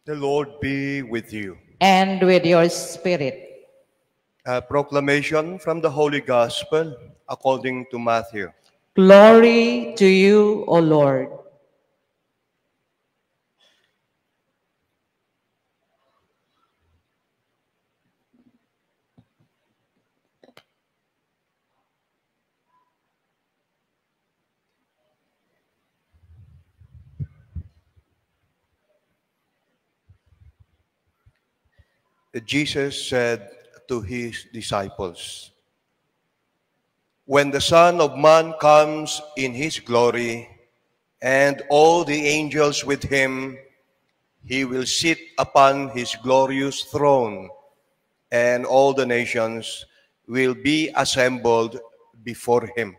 The Lord be with you. And with your spirit. A proclamation from the Holy Gospel according to Matthew. Glory to you, O Lord. Jesus said to his disciples, "When the Son of Man comes in his glory, and all the angels with him, he will sit upon his glorious throne, and all the nations will be assembled before him.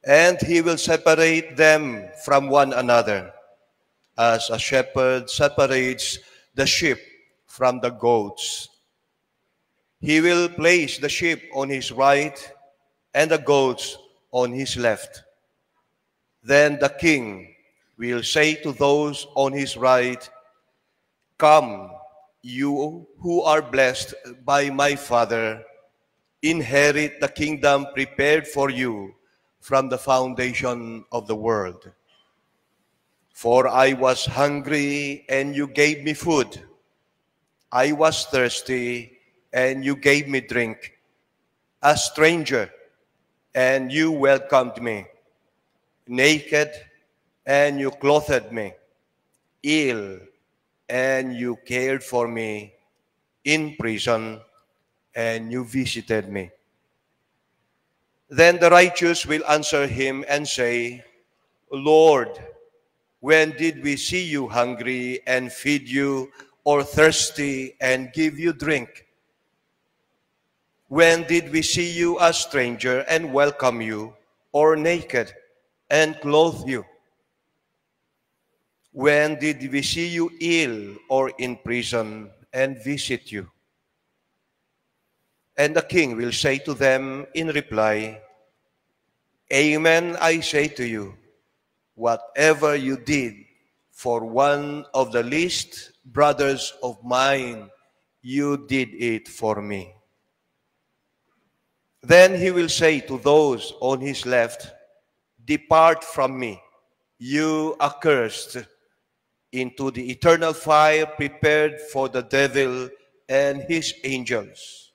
And he will separate them from one another, as a shepherd separates the sheep from the goats. He will place the sheep on his right and the goats on his left. Then the king will say to those on his right, 'Come, you who are blessed by my Father, inherit the kingdom prepared for you from the foundation of the world. For I was hungry, and you gave me food. I was thirsty, and you gave me drink. A stranger, and you welcomed me. Naked, and you clothed me. Ill, and you cared for me. In prison, and you visited me.' Then the righteous will answer him and say, 'Lord, when did we see you hungry and feed you, or thirsty and give you drink? When did we see you a stranger and welcome you, or naked and clothe you? When did we see you ill or in prison and visit you?' And the king will say to them in reply, 'Amen, I say to you, whatever you did for one of the least brothers of mine, you did it for me.' Then he will say to those on his left, 'Depart from me, you accursed, into the eternal fire prepared for the devil and his angels.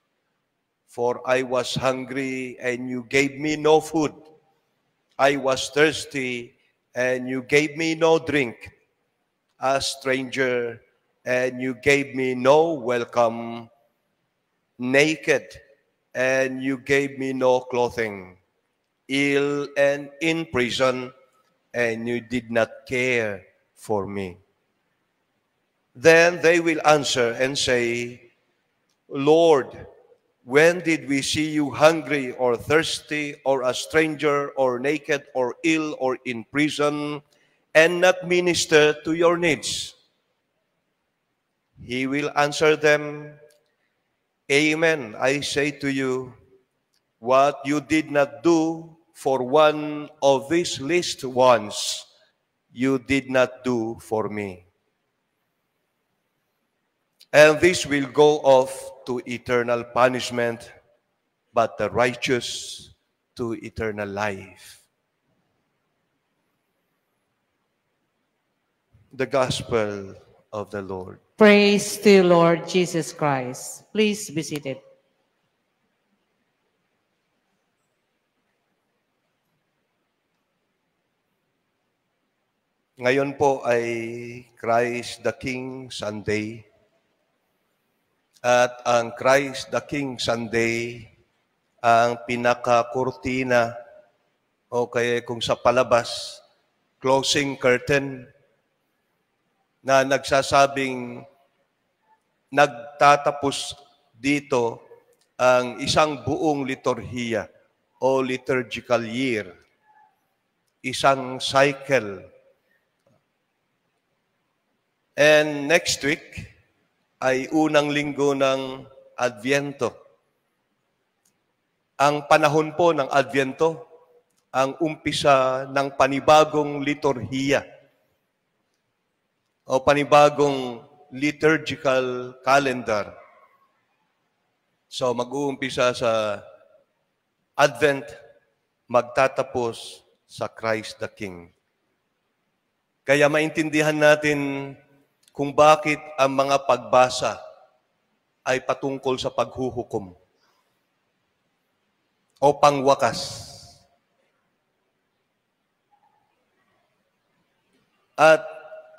For I was hungry, and you gave me no food. I was thirsty, and you gave me no drink. A stranger, and you gave me no welcome. Naked, and you gave me no clothing. Ill and in prison, and you did not care for me.' Then they will answer and say, 'Lord, when did we see you hungry or thirsty or a stranger or naked or ill or in prison and not minister to your needs?' He will answer them, 'Amen, I say to you, what you did not do for one of these least ones, you did not do for me.' And this will go off to eternal punishment, but the righteous to eternal life." The Gospel of the Lord. Praise to you, Lord Jesus Christ. Please be seated. Ngayon po ay Christ the King Sunday. At ang Christ the King Sunday, ang pinaka-kurtina o kaya kung sa palabas, closing curtain na nagsasabing nagtatapos dito ang isang buong liturhiya o liturgical year, isang cycle. And next week ay unang linggo ng Adviento. Ang panahon po ng Adviento, ang umpisa ng panibagong liturhiya. o panibagong liturgical calendar. So mag-uumpisa sa Advent, magtatapos sa Christ the King. Kaya maintindihan natin kung bakit ang mga pagbasa ay patungkol sa paghuhukom o pangwakas. At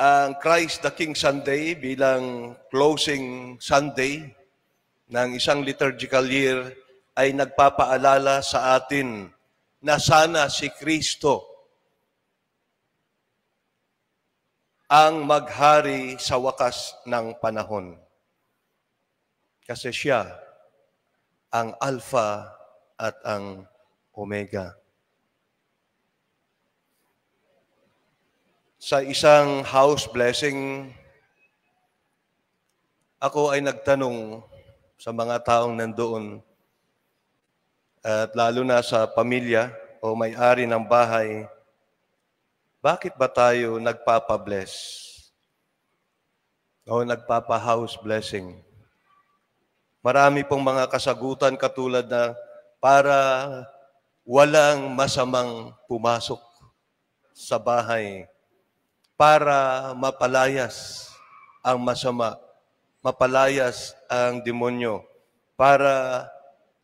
ang Christ the King Sunday bilang closing Sunday ng isang liturgical year ay nagpapaalala sa atin na sana si Kristo ang maghari sa wakas ng panahon. Kasi siya ang Alpha at ang Omega. Sa isang house blessing, ako ay nagtanong sa mga taong nandoon at lalo na sa pamilya o may-ari ng bahay, bakit ba tayo nagpapa-bless o nagpapa-house blessing? Marami pong mga kasagutan katulad na para walang masamang pumasok sa bahay, para mapalayas ang masama, mapalayas ang demonyo, para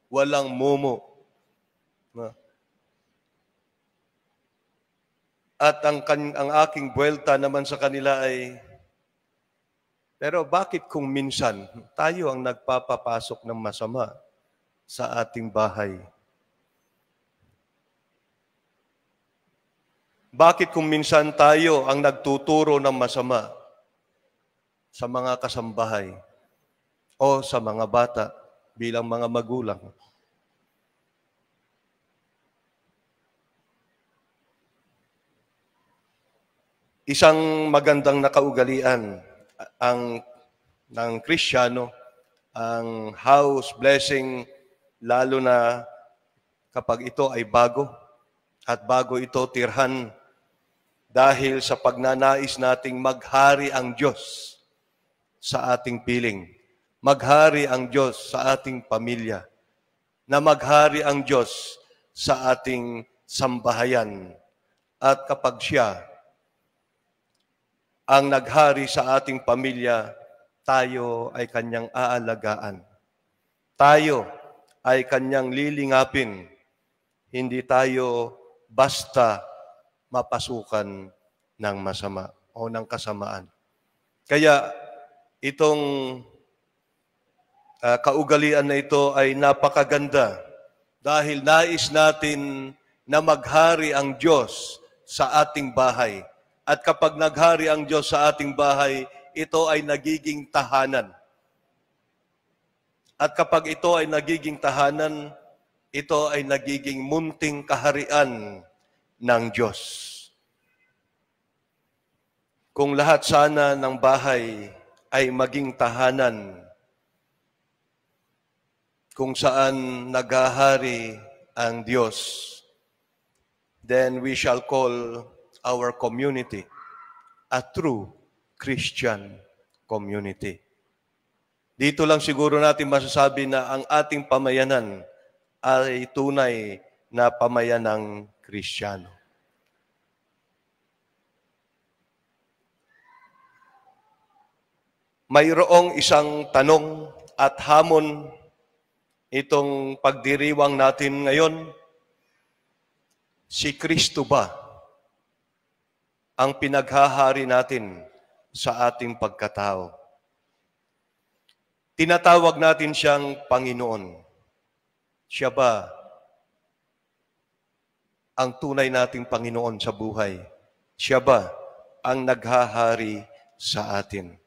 walang momo. At ang aking buwelta naman sa kanila ay, pero bakit kung minsan tayo ang nagpapapasok ng masama sa ating bahay? Bakit kung minsan tayo ang nagtuturo ng masama sa mga kasambahay o sa mga bata bilang mga magulang? Isang magandang nakaugalian ng Kristiyano, ang house blessing, lalo na kapag ito ay bago at bago ito tirhan dahil sa pagnanais nating maghari ang Diyos sa ating piling, maghari ang Diyos sa ating pamilya, na maghari ang Diyos sa ating sambahayan. At kapag siya ang naghari sa ating pamilya, tayo ay kanyang aalagaan. Tayo ay kanyang lilingapin. Hindi tayo basta mapasukan ng masama o ng kasamaan. Kaya itong kaugalian na ito ay napakaganda dahil nais natin na maghari ang Diyos sa ating bahay. At kapag naghari ang Diyos sa ating bahay, ito ay nagiging tahanan. At kapag ito ay nagiging tahanan, ito ay nagiging munting kaharian ng Diyos. Kung lahat sana ng bahay ay maging tahanan, kung saan naghahari ang Diyos, then we shall call our community a true Christian community. Dito lang siguro natin masasabi na ang ating pamayanan ay tunay na pamayanang Kristiyano. Mayroong isang tanong at hamon itong pagdiriwang natin ngayon. Si Kristo ba ang pinaghahari natin sa ating pagkatao? Tinatawag natin siyang Panginoon. Siya ba ang tunay nating Panginoon sa buhay? Siya ba ang naghahari sa atin?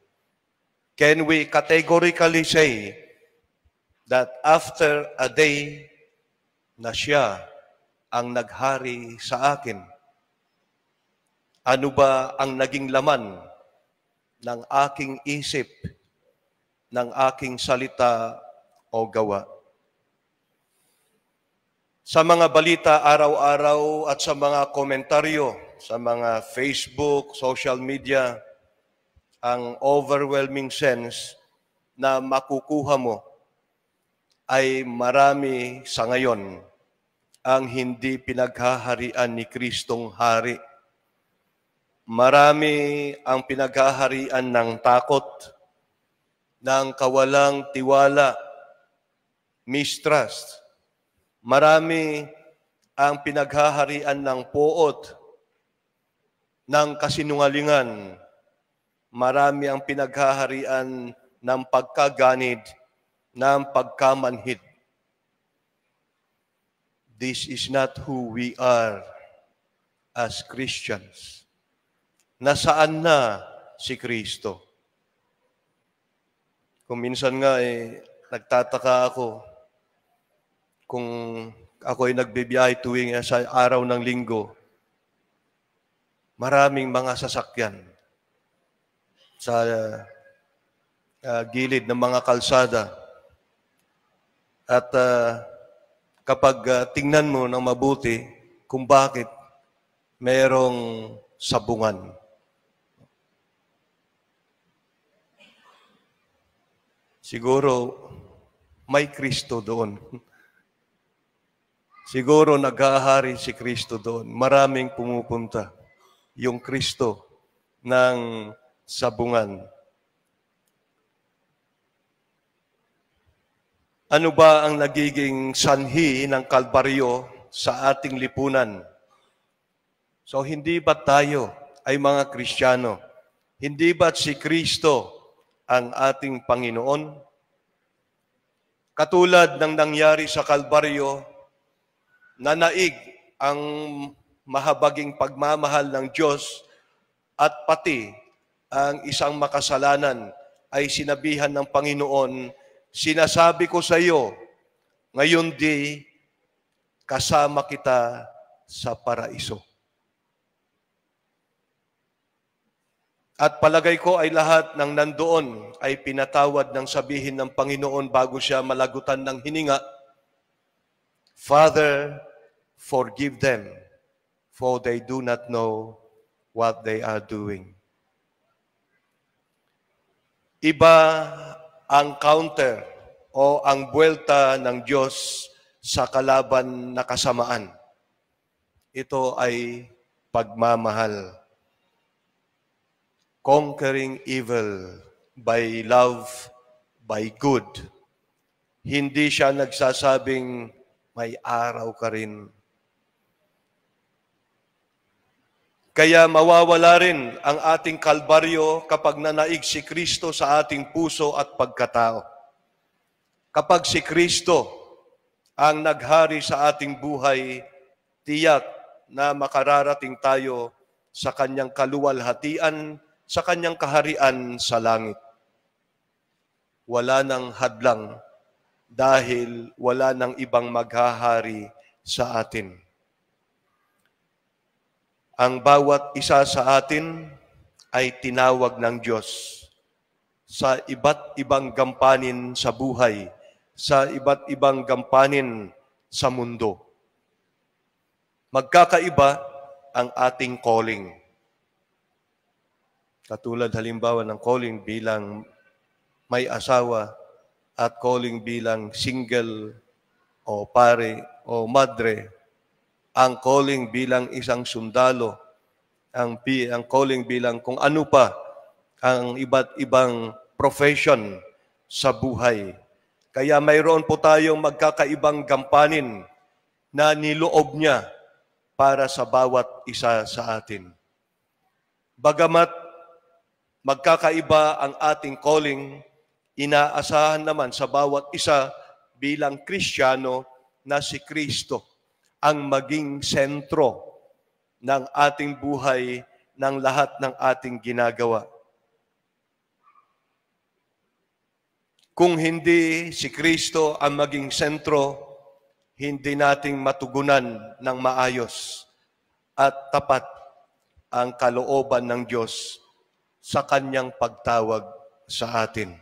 Can we categorically say that after a day na siya ang naghari sa akin, ano ba ang naging laman ng aking isip, ng aking salita o gawa? Sa mga balita araw-araw at sa mga komentaryo, sa mga Facebook, social media, ang overwhelming sense na makukuha mo ay marami sa ngayon ang hindi pinaghaharian ni Kristong Hari. Marami ang pinaghaharian ng takot, ng kawalang tiwala, mistrust. Marami ang pinaghaharian ng poot, ng kasinungalingan. Marami ang pinaghaharian ng pagkaganid, ng pagkamanhid. This is not who we are as Christians. Nasaan na si Kristo? Kung minsan nga nagtataka ako kung ako ay nagbibiyahe tuwing sa araw ng linggo, maraming mga sasakyan sa gilid ng mga kalsada. At kapag tingnan mo ng mabuti kung bakit mayroong sabungan. Siguro may Kristo doon. Siguro naghahari si Kristo doon. Maraming pumupunta. Yung Kristo ng sabungan. Ano ba ang nagiging sanhi ng Kalbaryo sa ating lipunan? So hindi ba tayo ay mga Kristiyano? Hindi ba si Kristo ang ating Panginoon? Katulad ng nangyari sa Kalbaryo, nanaig ang mahabaging pagmamahal ng Diyos at pati ang isang makasalanan ay sinabihan ng Panginoon, sinasabi ko sa iyo, ngayon di kasama kita sa paraiso. At palagay ko ay lahat ng nandoon ay pinatawad ng sabihin ng Panginoon bago siya malagutan ng hininga, Father, forgive them, for they do not know what they are doing. Iba ang counter o ang buwelta ng Diyos sa kalaban na kasamaan. Ito ay pagmamahal. Conquering evil by love, by good. Hindi siya nagsasabing may araw ka rin. Kaya mawawala rin ang ating kalbaryo kapag nanaig si Kristo sa ating puso at pagkatao. Kapag si Kristo ang naghari sa ating buhay, tiyak na makararating tayo sa kanyang kaluwalhatian, sa kanyang kaharian sa langit. Wala nang hadlang dahil wala nang ibang maghahari sa atin. Ang bawat isa sa atin ay tinawag ng Diyos sa iba't ibang gampanin sa buhay, sa iba't ibang gampanin sa mundo. Magkakaiba ang ating calling. Katulad halimbawa ng calling bilang may asawa at calling bilang single o pare o madre, ang calling bilang isang sundalo, ang calling bilang kung ano pa ang iba't ibang profession sa buhay. Kaya mayroon po tayong magkakaibang gampanin na niloob niya para sa bawat isa sa atin. Bagamat magkakaiba ang ating calling, inaasahan naman sa bawat isa bilang Kristiyano na si Kristo ang maging sentro ng ating buhay, ng lahat ng ating ginagawa. Kung hindi si Kristo ang maging sentro, hindi nating matugunan ng maayos at tapat ang kalooban ng Diyos sa kanyang pagtawag sa atin.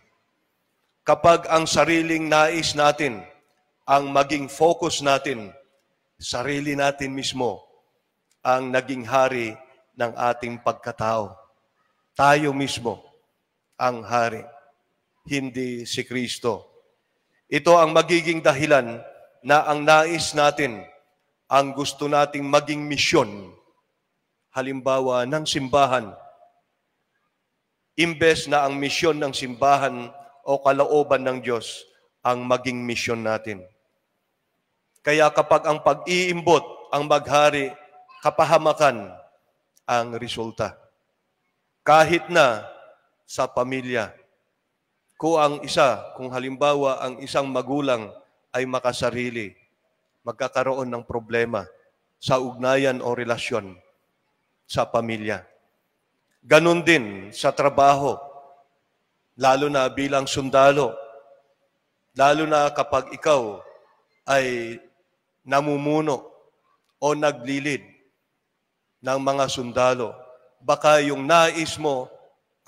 Kapag ang sariling nais natin, ang maging focus natin, sarili natin mismo ang naging hari ng ating pagkatao. Tayo mismo ang hari, hindi si Kristo. Ito ang magiging dahilan na ang nais natin, ang gusto nating maging misyon, halimbawa ng simbahan, imbes na ang misyon ng simbahan o kalooban ng Diyos ang maging misyon natin. Kaya kapag ang pag-iimbot ang maghari, kapahamakan ang resulta. Kahit na sa pamilya, kung halimbawa ang isang magulang ay makasarili, magkakaroon ng problema sa ugnayan o relasyon sa pamilya. Ganon din sa trabaho, lalo na bilang sundalo, lalo na kapag ikaw ay namumuno o naglilid ng mga sundalo. Baka yung nais mo,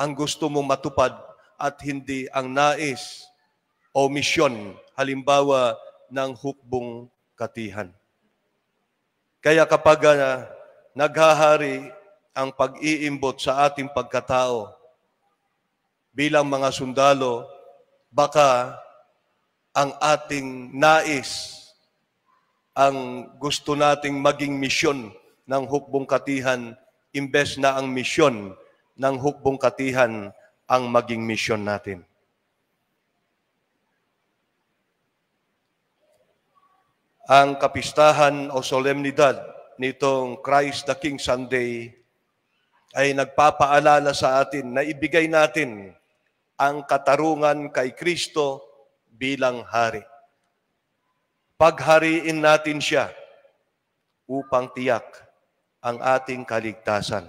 ang gusto mo matupad at hindi ang nais o misyon, halimbawa ng hukbong katihan. Kaya kapag naghahari ang pag-iimbot sa ating pagkatao bilang mga sundalo, baka ang ating nais, ang gusto nating maging misyon ng hukbong katihan, imbes na ang misyon ng hukbong katihan ang maging misyon natin. Ang kapistahan o solemnidad nitong Christ the King Sunday ay nagpapaalala sa atin na ibigay natin ang katarungan kay Kristo bilang hari. Paghariin natin siya upang tiyak ang ating kaligtasan.